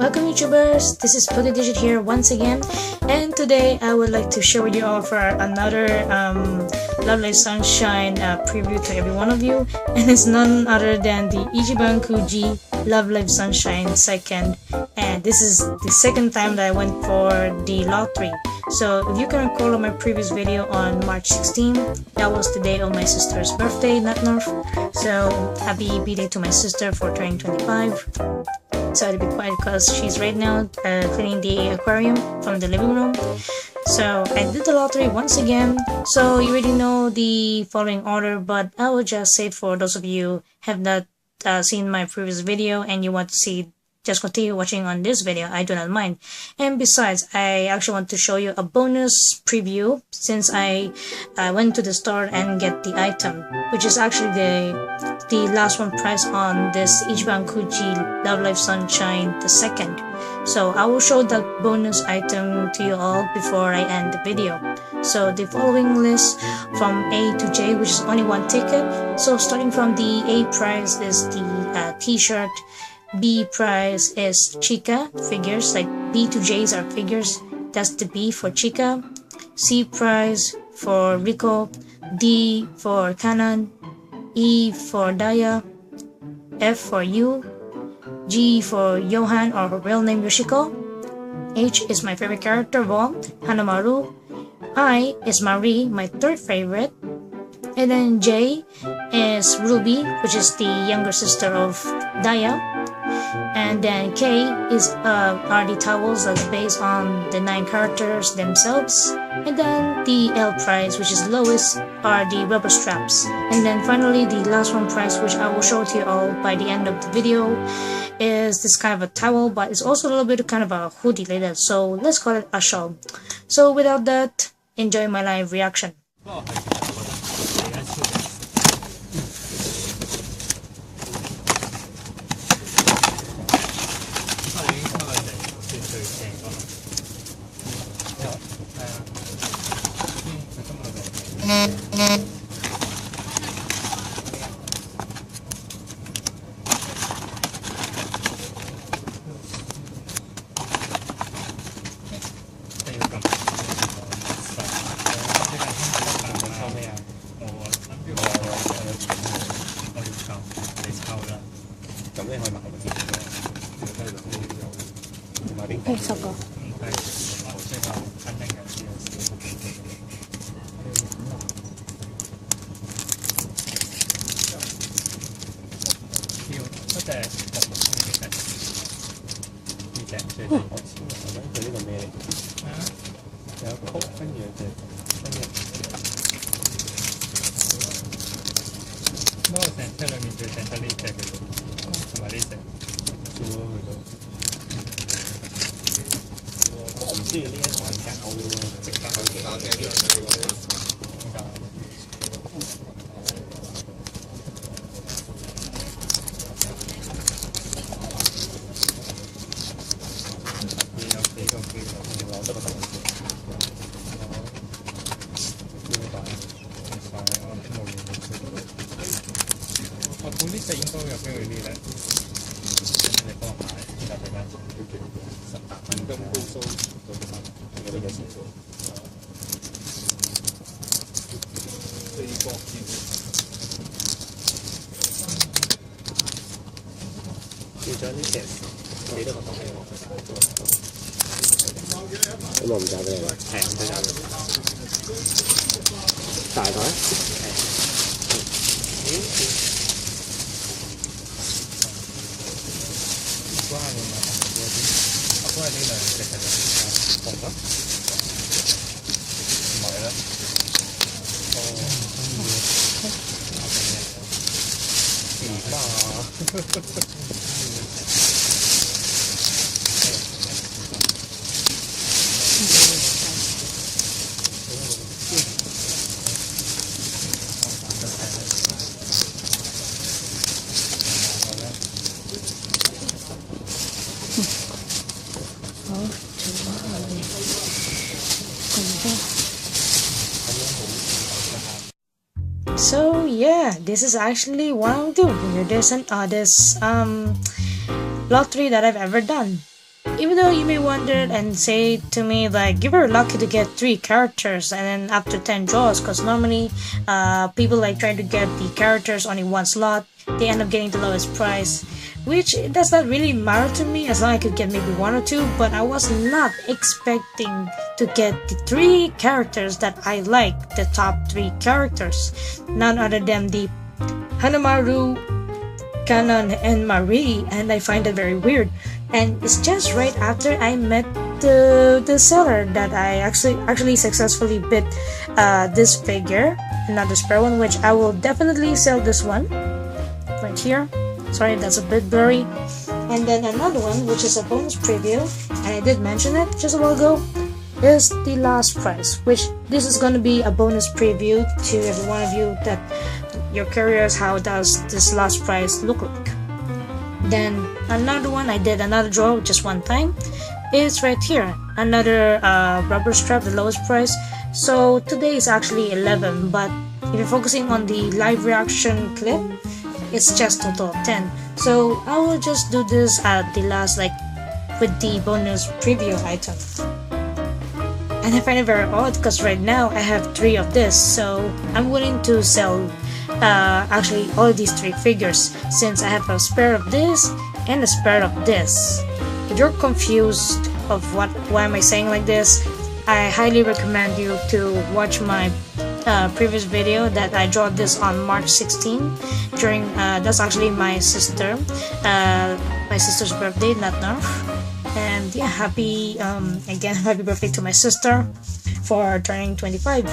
Welcome YouTubers, this is Pokediged here once again, and today I would like to share with you all for another Love Live Sunshine preview to every one of you, and it's none other than the Ichiban Kuji Love Live Sunshine 2nd, and this is the second time that I went for the lottery. So if you can recall on my previous video on March 16, that was the day of my sister's birthday, not North. So happy birthday to my sister for turning 25. So I'll be quiet because she's right now cleaning the aquarium from the living room. So I did the lottery once again. So you already know the following order, but I will just say for those of you have not seen my previous video and you want to see, just continue watching on this video. I do not mind. And besides, I actually want to show you a bonus preview since I went to the store and get the item, which is actually the last one price on this Ichiban Kuji Love Live Sunshine 2nd. So I will show that bonus item to you all before I end the video. So the following list from A to J, which is only one ticket. So starting from the A price is the t-shirt. B prize is Chica figures, like B to J's are figures, that's the B for Chica. C prize for Rico, D for Kanan, E for Daya, F for Yu, G for Johan or her real name Yoshiko, H is my favorite character of all, Hanamaru, I is Marie, my third favorite, and then J is Ruby, which is the younger sister of Daya. And then K is are the towels that's based on the 9 characters themselves. And then the L prize, which is lowest, are the rubber straps. And then finally the last one prize, which I will show to you all by the end of the video, is this kind of a towel, but it's also a little bit kind of a hoodie like that. So let's call it a shawl. So without that, enjoy my live reaction. So yeah, this is actually one of the weirdest and oddest lottery that I've ever done. even though you may wonder and say to me like you were lucky to get 3 characters and then after 10 draws, because normally people like trying to get the characters only one slot, they end up getting the lowest price, which does not really matter to me as long as I could get maybe 1 or 2, but I was not expecting to get the 3 characters that I like, the top 3 characters, none other than the Hanamaru, Kanan, and Marie, and I find that very weird. And it's just right after I met the seller that I actually successfully bid this figure, another spare one, which I will definitely sell this one right here. Sorry, that's a bit blurry. And then another one, which is a bonus preview, and I did mention it just a while ago, is the last price, which this is going to be a bonus preview to every one of you that you're curious how does this last price look like. Then another one, I did another draw just one time. It's right here, another rubber strap, the lowest price. So today is actually 11, but if you're focusing on the live reaction clip, it's just total of 10. So I will just do this at the last, like with the bonus preview item. And I find it very odd because right now I have 3 of this, so I'm willing to sell actually all of these 3 figures since I have a spare of this and a spare of this. If you're confused of why am I saying like this, I highly recommend you to watch my previous video that I drew this on March 16 during that's actually my sister's birthday, not Nerf. And yeah, happy again happy birthday to my sister for turning 25.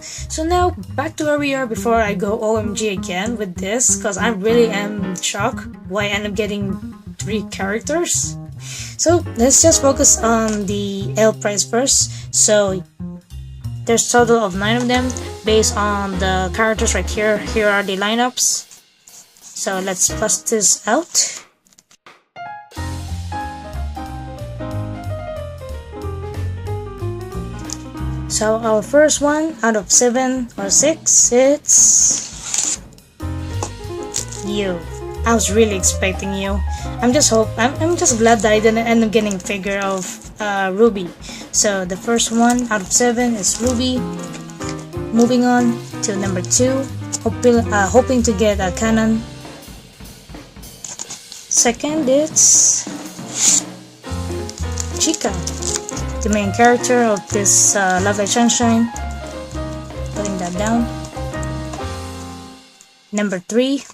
So now back to where we are before I go OMG again with this, because I really am shocked why I end up getting 3 characters. So let's just focus on the L price first. So there's a total of 9 of them based on the characters right here. Here are the lineups. So let's bust this out. So our first one out of 7 or 6, it's you. I was really expecting you. I'm just glad that I didn't end up getting a figure of Ruby. So the first one out of 7 is Ruby. Moving on to number 2, hoping to get a Canon. Second, it's Chica, the main character of this Lovely Sunshine. Putting that down. Number 3,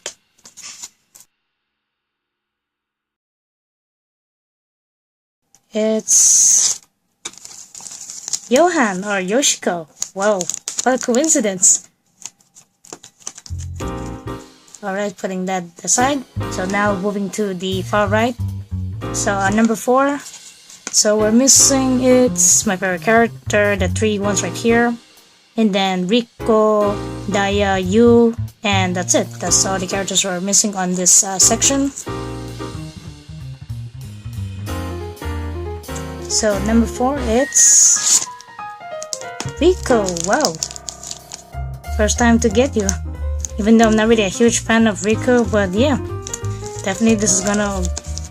it's Johan or Yoshiko. Wow, what a coincidence. Alright, putting that aside. So now moving to the far right. So number 4. So we're missing, it's my favorite character, the 3 ones right here. And then Rico, Daya, Yu, and that's it. That's all the characters we're missing on this section. So number 4, it's Rico. Wow, first time to get you. Even though I'm not really a huge fan of Rico, but yeah, definitely this is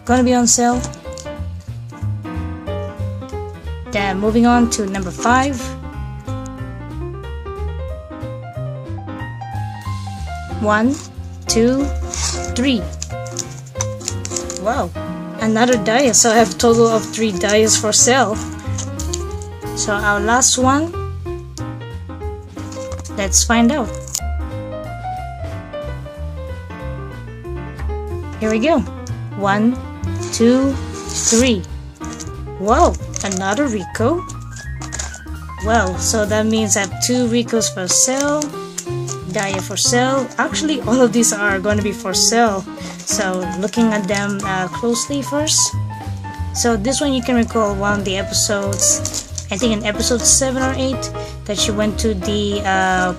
gonna be on sale. Then moving on to number 5. 1, 2, 3. Wow, another die. So I have a total of 3 dies for sale. So our last one, let's find out. Here we go. 1, 2, 3. Wow, another Rico. Well, so that means I have 2 Ricos for sale, Daya for sale. Actually, all of these are going to be for sale. So looking at them closely first. So this one you can recall one of the episodes, I think in episode 7 or 8, that she went to the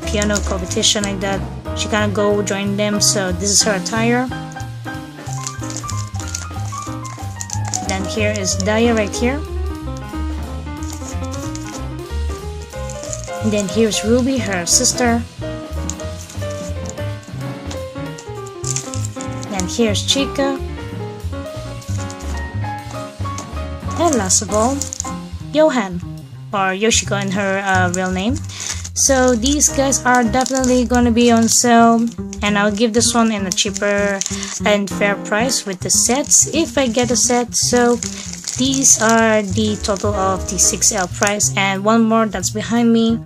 piano competition like that. She kind of go join them. So this is her attire. Then here is Daya right here. And then here's Ruby, her sister. Then here's Chica. And last of all, Johan, or Yoshiko in her real name. So these guys are definitely gonna be on sale, and I'll give this one in a cheaper and fair price with the sets if I get a set. So these are the total of the 6L price, and one more that's behind me.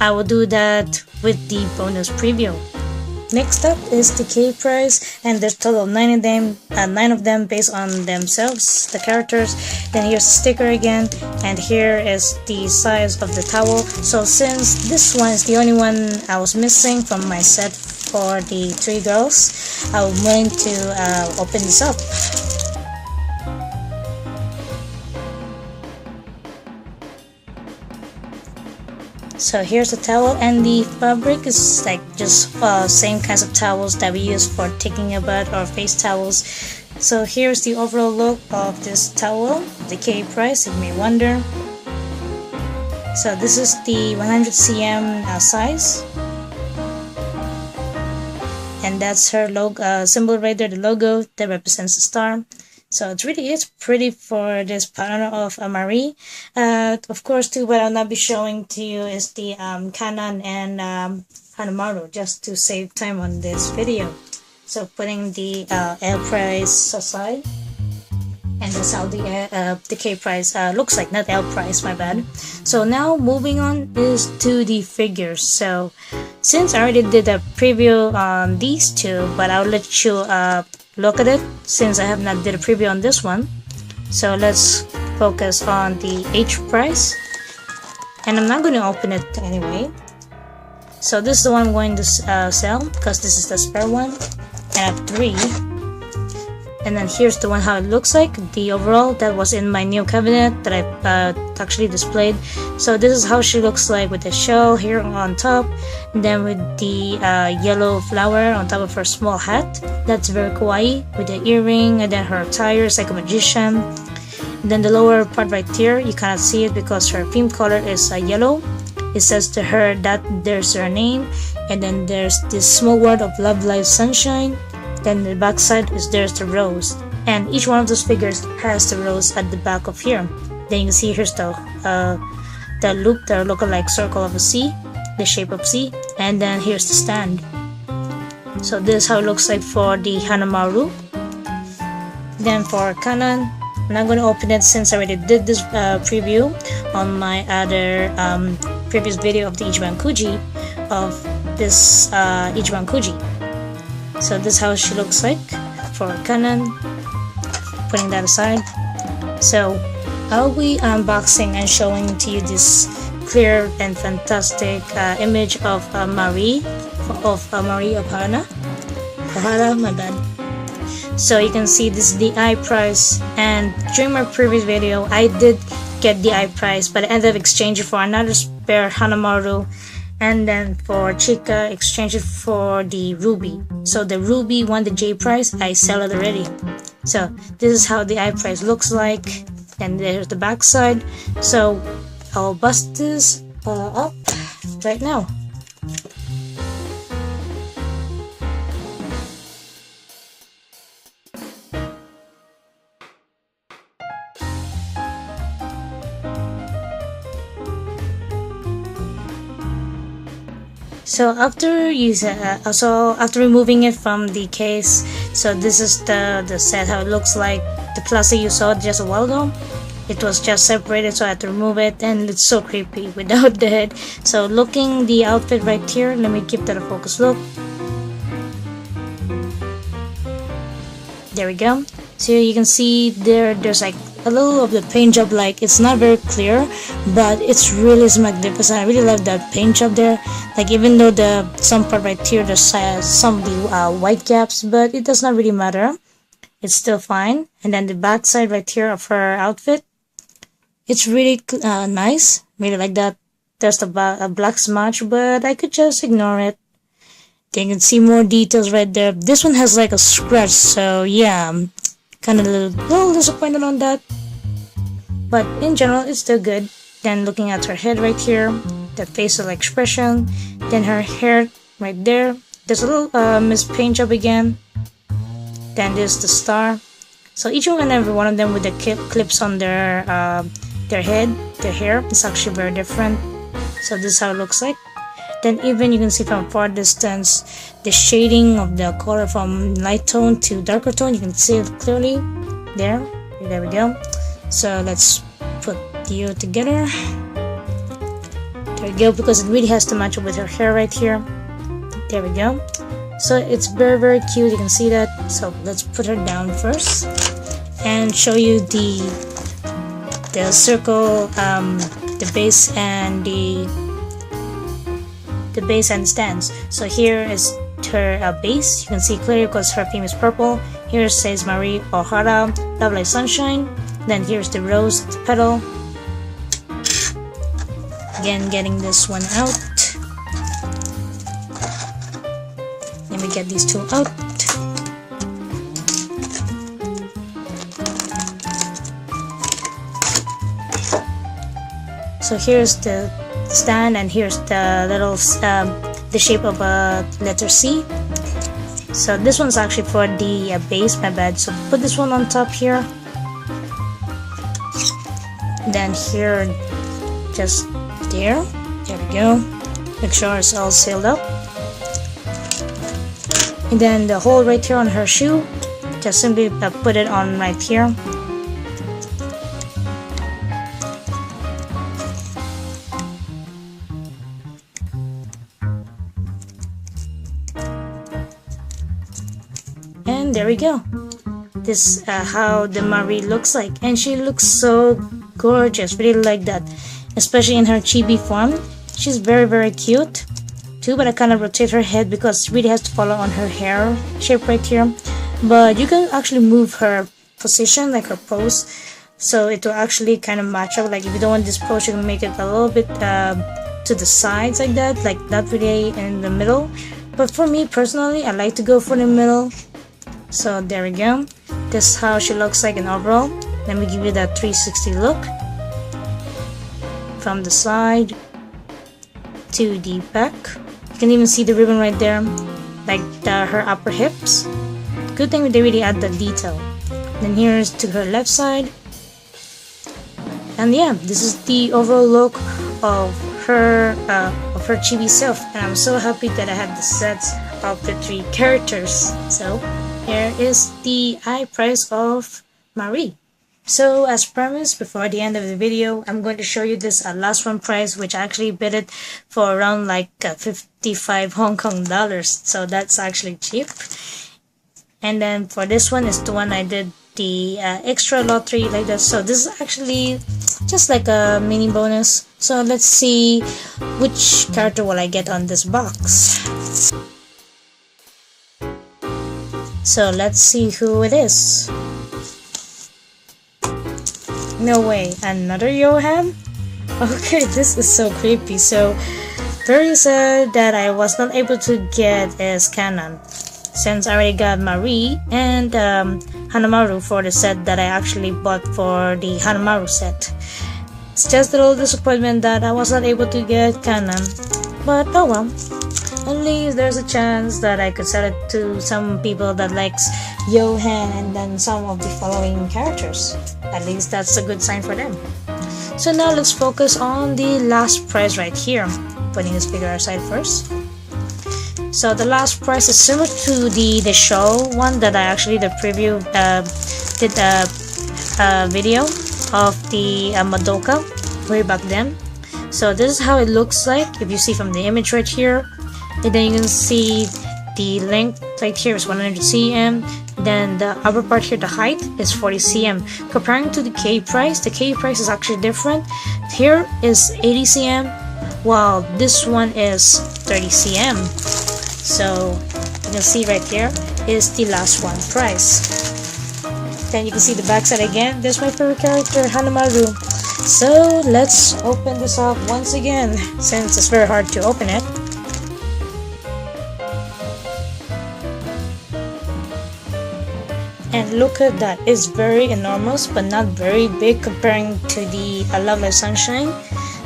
I will do that with the bonus preview. Next up is the K price, and there's a total of 9 of them based on themselves, the characters. Then here's the sticker again, and here is the size of the towel. So since this one is the only one I was missing from my set for the 3 girls, I'm going to open this up. So here's the towel, and the fabric is like just same kinds of towels that we use for taking a bath or face towels. So here's the overall look of this towel, the K price, you may wonder. So this is the 100 cm size, and that's her logo symbol right there, the logo that represents the star. So it's pretty for this partner of Marie. Of course too, what I'll not be showing to you is the Kanan and Hanamaru, just to save time on this video. So putting the L price aside, and that's how the K price looks like, not L price, my bad. So now moving on is to the figures. So since I already did a preview on these two, but I'll let you look at it since I have not did a preview on this one. So let's focus on the H price, and I'm not going to open it anyway. So this is the one I'm going to sell because this is the spare one, and I have 3. And then here's the one how it looks like, the overall that was in my new cabinet that I actually displayed. So this is how she looks like with the shell here on top, and then with the yellow flower on top of her small hat. That's very kawaii, with the earring, and then her attire is like a magician. And then the lower part right here, you cannot see it because her theme color is yellow. It says to her that there's her name, and then there's this small word of love, life, sunshine. Then the back side is there's the rose, and each one of those figures has the rose at the back of here. Then you can see here's the loop that look like circle of a C, the shape of C, and then here's the stand. So this is how it looks like for the Hanamaru. Then for Kanan, I'm not going to open it since I already did this preview on my other previous video of the Ichiban Kuji of this Ichiban Kuji. So this is how she looks like for Kanan. Putting that aside, so I'll be unboxing and showing to you this clear and fantastic image of Marie Ohana, my bad. So you can see this is the eye price, and during my previous video I did get the eye price, but I ended up exchanging for another spare Hanamaru. And then for Chika, exchange it for the ruby. So the ruby won the J price, I sell it already. So this is how the eye price looks like, and there's the back side. So I'll bust this up right now. So after removing it from the case, so this is the set how it looks like. The plastic you saw just a while ago, it was just separated, so I had to remove it, and it's so creepy without the head. So looking the outfit right here, let me give that a focus look. There we go. So you can see there's like a little of the paint job, like it's not very clear, but it's really magnificent. I really love that paint job there. Like even though some part right here there's some of the white gaps, but it does not really matter. It's still fine. And then the back side right here of her outfit, it's really nice. Really like that. There's a black smudge, but I could just ignore it. Then you can see more details right there. This one has like a scratch, so yeah, I'm kind of a little disappointed on that, but in general it's still good. Then looking at her head right here, that facial expression, then her hair right there, there's a little missed paint job again. Then there's the star. So each and every one of them with the clips on their head, their hair is actually very different. So this is how it looks like. Then even you can see from far distance the shading of the color from light tone to darker tone. You can see it clearly there. There we go. So let's put you together. There we go, because it really has to match up with her hair right here. There we go. So it's very, very cute. You can see that. So let's put her down first and show you the circle, the base and the base and stands. So here is her base. You can see clearly because her theme is purple. Here says Marie Ohara, Love Light Sunshine. Then here's the rose petal. Again, getting this one out. Let me get these two out. So here's the stand, and here's the little the shape of a letter C. So this one's actually for the base, my bad. So put this one on top here. Then here, just there we go. Make sure it's all sealed up. And then the hole right here on her shoe, just simply put it on right here. And there we go. This how the Marie looks like, and she looks so gorgeous. Really like that, especially in her chibi form. She's very, very cute too, but I kind of rotate her head because it really has to follow on her hair shape right here. But you can actually move her position, like her pose, so it will actually kind of match up. Like if you don't want this pose, you can make it a little bit to the sides like that, like not really in the middle. But for me personally, I like to go for the middle. So there we go. This is how she looks like in overall. Let me give you that 360 look from the side to the back. You can even see the ribbon right there, like her upper hips. Good thing they really add the detail. Then here's to her left side, and yeah, this is the overall look of her chibi self. And I'm so happy that I have the sets of the 3 characters. So here is the high price of Marie. So as promised, before the end of the video, I'm going to show you this last one price, which I actually bid it for around like 55 Hong Kong dollars. So that's actually cheap. And then for this one is the one I did the extra lottery like that. So this is actually just like a mini bonus. So let's see which character will I get on this box. So let's see who it is. No way, another Johan? Okay, this is so creepy. So, very sad that I was not able to get his canon, since I already got Marie and Hanamaru for the set that I actually bought for the Hanamaru set. It's just a little disappointment that I was not able to get canon, but oh well. At least there's a chance that I could sell it to some people that likes Johan and then some of the following characters. At least that's a good sign for them. So now let's focus on the last prize right here. Putting this figure aside first. So the last prize is similar to the show one that I actually the preview did a video of the Madoka way back then. So this is how it looks like if you see from the image right here. And then you can see the length right here is 100 cm. Then the upper part here, the height, is 40 cm. Comparing to the K price is actually different. Here is 80 cm, while this one is 30 cm. So you can see right here is the last one price. Then you can see the backside again. There's my favorite character, Hanamaru. So let's open this up once again, since it's very hard to open it. And look at that, it's very enormous but not very big comparing to the Love Light Sunshine,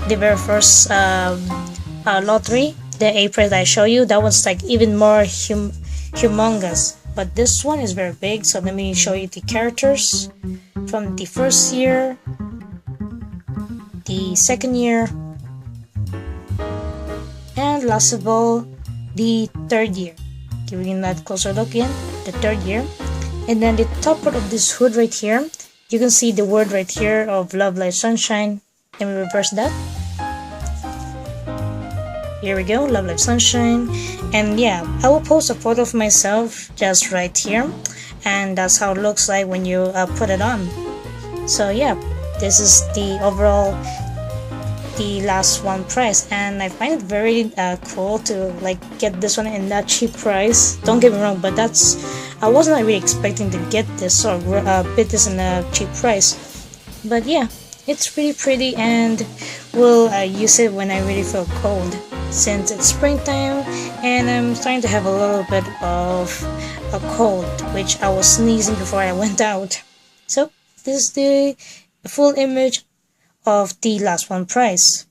the very first lottery, the A prize that I show you. That was like even more humongous. but this one is very big. So let me show you the characters from the first year, the second year, and last of all, the third year. Giving that closer look in, the third year. And then the top part of this hood right here, you can see the word right here of Love Life Sunshine. Let me reverse that. Here we go, Love Life Sunshine. And yeah, I will post a photo of myself just right here, and that's how it looks like when you put it on. So yeah, this is the overall, the last one price, and I find it very cool to like get this one in that cheap price. Don't get me wrong, but I wasn't really expecting to get this or bid this in a cheap price. But yeah, it's pretty pretty, and will use it when I really feel cold, since it's springtime and I'm starting to have a little bit of a cold, which I was sneezing before I went out. So this is the full image of the last one price.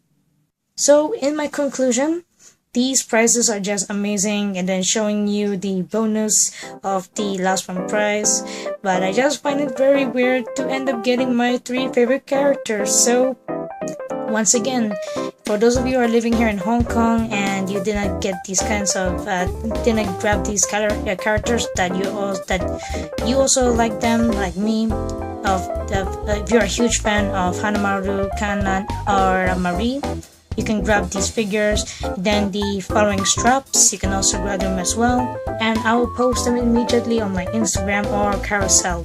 So in my conclusion, these prices are just amazing, and then showing you the bonus of the last one prize. But I just find it very weird to end up getting my 3 favorite characters. So once again, for those of you who are living here in Hong Kong and you didn't get these kinds of didn't grab these characters that you also like them like me, if you're a huge fan of Hanamaru, Kanan, or Marie, you can grab these figures. Then the following straps, you can also grab them as well, and I will post them immediately on my Instagram or carousel.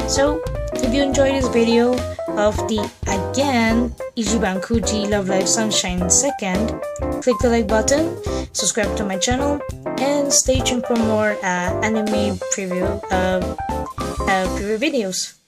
So if you enjoyed this video of the, again, Ichiban Kuji Love Life Sunshine 2nd, click the like button, subscribe to my channel, and stay tuned for more anime preview videos.